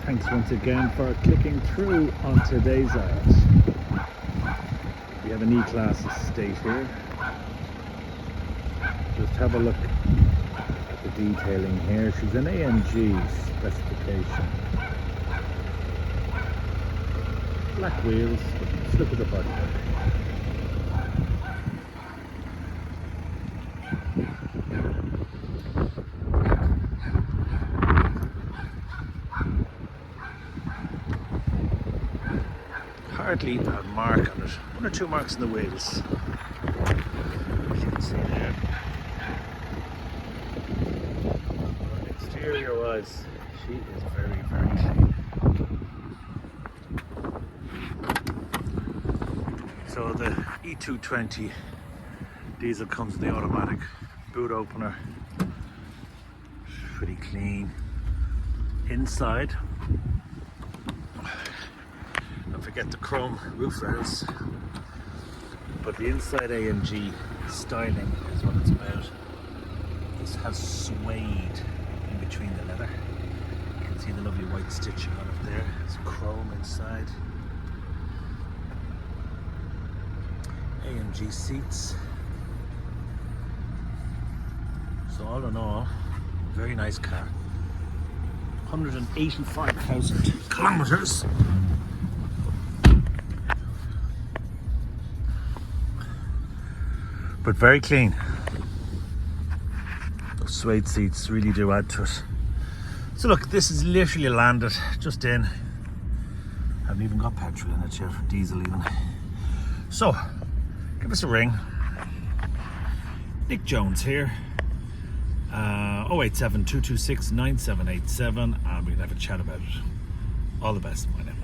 Thanks once again for clicking through on today's ad. We have an E-Class estate here. Just have a look at the detailing here. She's an AMG specification. Black wheels. Let's look at the body. Hardly a mark on it. One or two marks in the wheels. As you can see there. Exterior wise, she is very, very clean. So the E220 diesel comes with the automatic boot opener. Pretty clean. Inside, don't forget the chrome roof rails, but the inside AMG styling is what it's about. This has suede in between the leather. You can see the lovely white stitching on it there. There's chrome inside. AMG seats. So all in all, very nice car. 185,000 kilometers. But very clean. Those suede seats really do add to it. So look, this is literally landed just in. Haven't even got petrol in it yet, diesel even. So, give us a ring. Nick Jones here. 087 226 9787, and we can have a chat about it. All the best, my name.